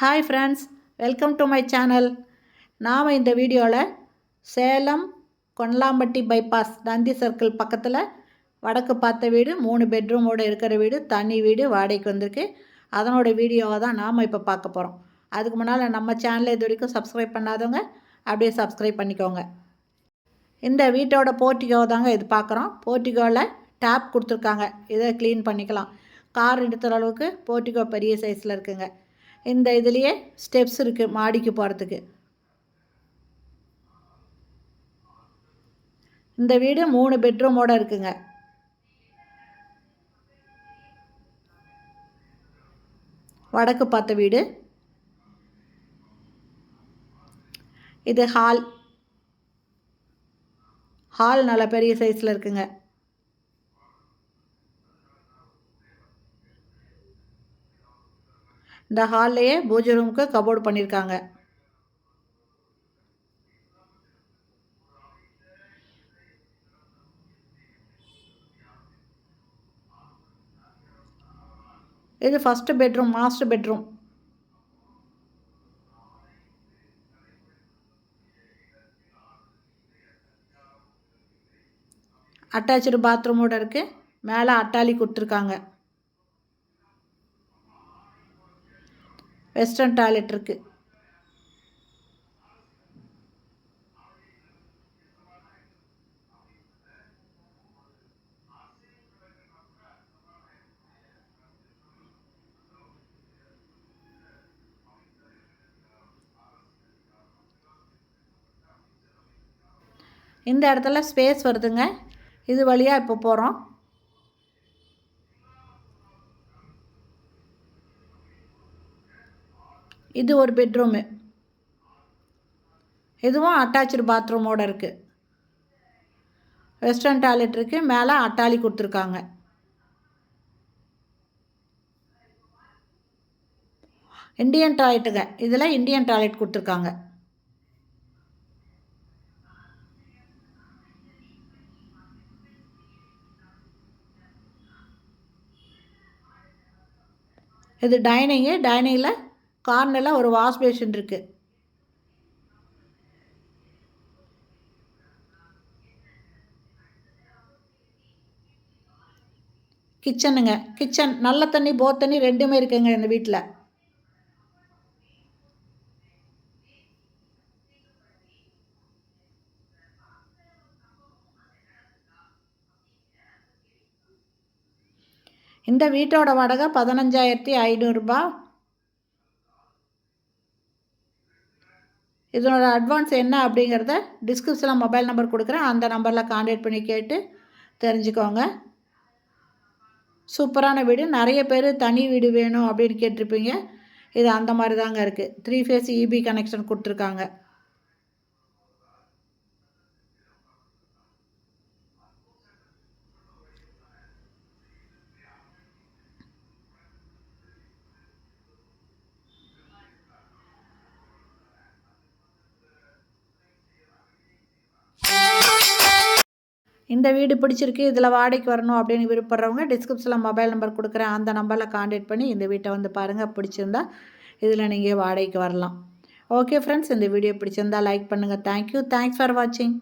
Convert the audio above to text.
Hi friends, welcome to my channel. நாம் இந்த வீடியோவில் சேலம் கொண்டலாம்பட்டி பைபாஸ் நந்தி சர்க்கிள் பக்கத்தில் வடக்கு பார்த்த வீடு 3 பெட்ரூமோடு இருக்கிற வீடு, தனி வீடு வாடகைக்கு வந்திருக்கு. அதனோட வீடியோவை தான் நாம் இப்போ பார்க்க போகிறோம். அதுக்கு முன்னால் நம்ம சேனலை இது வரைக்கும் சப்ஸ்கிரைப் பண்ணாதவங்க அப்படியே சப்ஸ்கிரைப் பண்ணிக்கோங்க. இந்த வீட்டோட போர்ட்டிகோ தாங்க இது பார்க்குறோம். போர்ட்டிகோவில் டேப் கொடுத்துருக்காங்க, இதை க்ளீன் பண்ணிக்கலாம். கார் எடுத்துகிற அளவுக்கு போர்ட்டிகோ பெரிய சைஸில் இருக்குங்க. இந்த இதுலேயே ஸ்டெப்ஸ் இருக்குது மாடிக்கு போகிறதுக்கு. இந்த வீடு 3 பெட்ரூமோடு இருக்குங்க. வடக்கு பார்த்த வீடு. இது ஹால் நல்ல பெரிய சைஸில் இருக்குங்க. இந்த ஹால்லையே பூஜை ரூமுக்கு கபோர்டு பண்ணியிருக்காங்க. இது first bedroom, master bedroom. Attach பாத்ரூமோடு இருக்குது. மேலே அட்டாளி கொடுத்துருக்காங்க. வெஸ்டர்ன் டாய்லெட் இருக்குது. இந்த இடத்துல ஸ்பேஸ் வருதுங்க. இது வழியாக இப்போ போகிறோம். இது ஒரு பெட்ரூமு. இதுவும் அட்டாச்சு பாத்ரூமோடு இருக்குது. வெஸ்டர்ன் டாய்லெட் இருக்குது. மேலே அட்டாளி கொடுத்துருக்காங்க. இண்டியன் டாய்லெட்டுங்க. இதில் இண்டியன் டாய்லெட் கொடுத்துருக்காங்க. இது டைனிங்கில் கார்னரில் ஒரு வாஷ் பேஷன் இருக்குது. கிச்சனுங்க. கிச்சன் நல்ல தண்ணி போர் தண்ணி ரெண்டுமே இருக்குங்க இந்த வீட்டில். இந்த வீட்டோட வாடகை 15,500 ரூபாய். இதனோட அட்வான்ஸ் என்ன அப்படிங்கிறத டிஸ்கிரிப்ஷனில் மொபைல் நம்பர் கொடுக்குறேன். அந்த நம்பரில் கான்டாக்ட் பண்ணி கேட்டு தெரிஞ்சுக்கோங்க. சூப்பரான வீடு. நிறைய பேர் தனி வீடு வேணும் அப்படின்னு கேட்டிருப்பீங்க. இது அந்த மாதிரி தாங்க இருக்குது. 3 ஃபேஸ் இபி கனெக்ஷன் கொடுத்துருக்காங்க. இந்த வீடு பிடிச்சிருக்கு, இதில் வாடகைக்கு வரணும் அப்படின்னு விருப்பப்படுறவங்க டிஸ்கிரிப்ஷனில் மொபைல் நம்பர் கொடுக்குறேன். அந்த நம்பரில் கான்டாக்ட் பண்ணி இந்த வீட்டை வந்து பாருங்கள். பிடிச்சிருந்தா இதில் நீங்கள் வாடகைக்கு வரலாம். ஓகே ஃப்ரெண்ட்ஸ், இந்த வீடியோ பிடிச்சிருந்தா லைக் பண்ணுங்கள். தேங்க்யூ. தேங்க்ஸ் ஃபார் வாட்சிங்.